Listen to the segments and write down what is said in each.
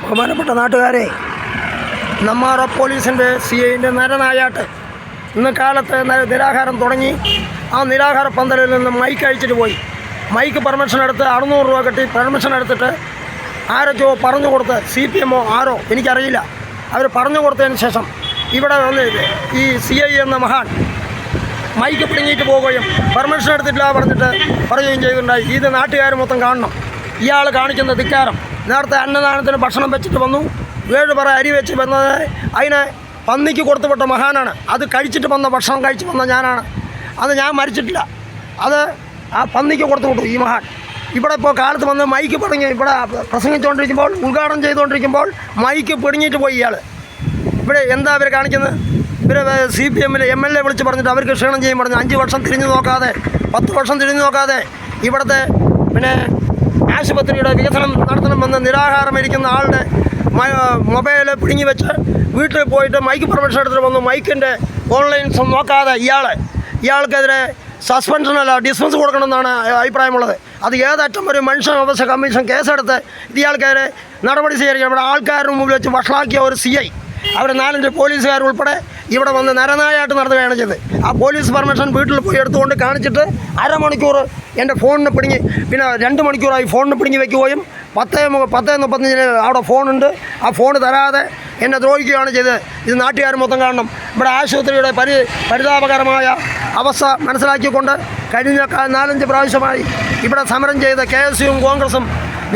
ബഹുമാനപ്പെട്ട നാട്ടുകാരെ, നെന്മാറ പോലീസിൻ്റെ CIൻ്റെ നരനായാട്ട് ഇന്ന് കാലത്ത് നിരാഹാരം തുടങ്ങി. ആ നിരാഹാര പന്തലിൽ നിന്ന് മൈക്ക് അയച്ചിട്ട് പോയി. മൈക്ക് പെർമിഷൻ എടുത്ത് 600 രൂപ കെട്ടി പെർമിഷൻ എടുത്തിട്ട് ആരൊക്കെയോ പറഞ്ഞു കൊടുത്ത്, CPMO ആരോ എനിക്കറിയില്ല, അവർ പറഞ്ഞു കൊടുത്തതിന് ശേഷം ഇവിടെ വന്ന് ഈ CI എന്ന മഹാൻ മൈക്ക് പിടുങ്ങിയിട്ട് പോവുകയും പെർമിഷൻ എടുത്തിട്ടില്ല പറഞ്ഞിട്ട് പറയുകയും ചെയ്തിട്ടുണ്ടായി. ഇത് നാട്ടുകാർ മൊത്തം കാണണം. ഇയാൾ കാണിക്കുന്ന ധിക്കാരം. നേരത്തെ അന്നദാനത്തിന് ഭക്ഷണം വെച്ചിട്ട് വന്നു, 7 പറ അരി വെച്ച് വന്നത് അതിനെ പന്നിക്ക് കൊടുത്തു വിട്ട മഹാനാണ്. അത് കഴിച്ചിട്ട് വന്ന ഭക്ഷണം കഴിച്ച് വന്ന ഞാനാണ്. അത് ഞാൻ മരിച്ചിട്ടില്ല, അത് ആ പന്നിക്ക് കൊടുത്തു വിട്ടു ഈ മഹാൻ. ഇവിടെ ഇപ്പോൾ കാലത്ത് വന്ന് മൈക്ക് പിടുങ്ങി ഇവിടെ പ്രസംഗിച്ചുകൊണ്ടിരിക്കുമ്പോൾ, ഉദ്ഘാടനം ചെയ്തുകൊണ്ടിരിക്കുമ്പോൾ മൈക്ക് പിടുങ്ങിയിട്ട് പോയി ഇയാൾ. ഇവിടെ എന്താ അവർ കാണിക്കുന്നത്? ഇവർ CPMലെ MLA വിളിച്ച് പറഞ്ഞിട്ട് അവർക്ക് ക്ഷീണം ചെയ്യും പറഞ്ഞു. 5 വർഷം തിരിഞ്ഞു നോക്കാതെ, 10 വർഷം തിരിഞ്ഞു നോക്കാതെ ഇവിടുത്തെ ആശുപത്രിയുടെ വികസനം നടത്തണമെന്ന് നിരാഹാരം ഇരിക്കുന്ന ആളുടെ മൊബൈൽ പിടുങ്ങി വെച്ച് വീട്ടിൽ പോയിട്ട് മൈക്ക് പെർമിഷൻ എടുത്തിട്ട് വന്നു. മൈക്കിൻ്റെ ഓൺലൈൻ നോക്കാതെ ഇയാൾക്കെതിരെ സസ്പെൻഷനല്ല ഡിസ്മിസ് കൊടുക്കണമെന്നാണ് അഭിപ്രായമുള്ളത്. അത് ഏതറ്റം ഒരു മനുഷ്യാവകാശ കമ്മീഷൻ കേസെടുത്ത് ഇയാൾക്കെതിരെ നടപടി സ്വീകരിക്കണം. ഇവിടെ ആൾക്കാരുടെ മുമ്പിൽ വെച്ച് വഷളാക്കിയ ഒരു CI, അവർ 4-5 പോലീസുകാരുൾപ്പെടെ ഇവിടെ വന്ന് നരനായാട്ട് നടത്തുകയാണ് ചെയ്തത്. ആ പോലീസ് പെർമിഷൻ വീട്ടിൽ പോയി എടുത്തുകൊണ്ട് കാണിച്ചിട്ട് അരമണിക്കൂർ എൻ്റെ ഫോണിന് പിടുങ്ങി, പിന്നെ 2 മണിക്കൂറായി ഫോണിന് പിടുങ്ങി വയ്ക്കുകയും 10:35 അവിടെ ഫോണുണ്ട്, ആ ഫോൺ തരാതെ എന്നെ ദ്രോഹിക്കുകയാണ് ചെയ്തത്. ഇത് നാട്ടുകാർ മൊത്തം കാണണം. ഇവിടെ ആശുപത്രിയുടെ പരിതാപകരമായ അവസ്ഥ മനസ്സിലാക്കിക്കൊണ്ട് കഴിഞ്ഞ 4-5 പ്രാവശ്യമായി ഇവിടെ സമരം ചെയ്ത് KSUവും കോൺഗ്രസും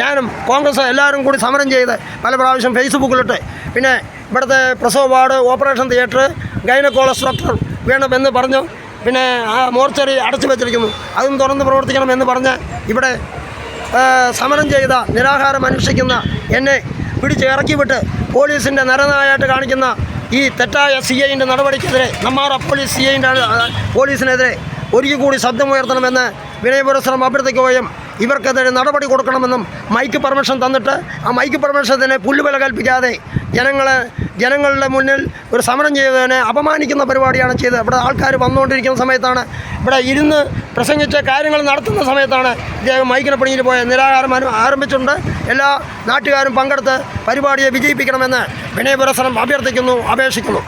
ഞാനും കോൺഗ്രസ് എല്ലാവരും കൂടി സമരം ചെയ്ത് പല പ്രാവശ്യം ഫേസ്ബുക്കിലിട്ട്, പിന്നെ ഇവിടുത്തെ പ്രസവ ward, operation theatre, gynaecology doctor വേണമെന്ന് പറഞ്ഞു. പിന്നെ ആ മോർച്ചറി അടച്ചു വെച്ചിരിക്കുന്നു, അതും തുറന്ന് പ്രവർത്തിക്കണമെന്ന് പറഞ്ഞ് ഇവിടെ സമരം ചെയ്ത നിരാഹാരം അനുഷ്ഠിക്കുന്ന എന്നെ പിടിച്ച് ഇറക്കിവിട്ട് പോലീസിൻ്റെ നരനായാട്ട് കാണിക്കുന്ന ഈ തെറ്റായ CIൻ്റെ നടപടിക്കെതിരെ, നെന്മാറ പോലീസ് CIൻ്റെ പോലീസിനെതിരെ ഒരിക്കൽ കൂടി ശബ്ദമുയർത്തണമെന്ന് വിനയപുരസ്സരം അഭ്യർത്ഥിക്കുകയും ഇവർക്കെതിരെ നടപടി കൊടുക്കണമെന്നും മൈക്ക് പെർമിഷൻ തന്നിട്ട് ആ മൈക്ക് പെർമിഷത്തിന് പുല്ലുവില കൽപ്പിക്കാതെ ജനങ്ങളുടെ മുന്നിൽ ഒരു സമരം ചെയ്തതിനെ അപമാനിക്കുന്ന പരിപാടിയാണ് ചെയ്തത്. ഇവിടെ ആൾക്കാർ വന്നുകൊണ്ടിരിക്കുന്ന സമയത്താണ്, ഇവിടെ ഇരുന്ന് പ്രസംഗിച്ച കാര്യങ്ങൾ നടത്തുന്ന സമയത്താണ് ഇദ്ദേഹം മൈക്കിനെ പിടിഞ്ഞിട്ട് പോയ നിരാഹാരം ആരംഭിച്ചിട്ടുണ്ട്. എല്ലാ നാട്ടുകാരും പങ്കെടുത്ത് പരിപാടിയെ വിജയിപ്പിക്കണമെന്ന് വിനയപുരസ്സരം അഭ്യർത്ഥിക്കുന്നു, അപേക്ഷിക്കുന്നു.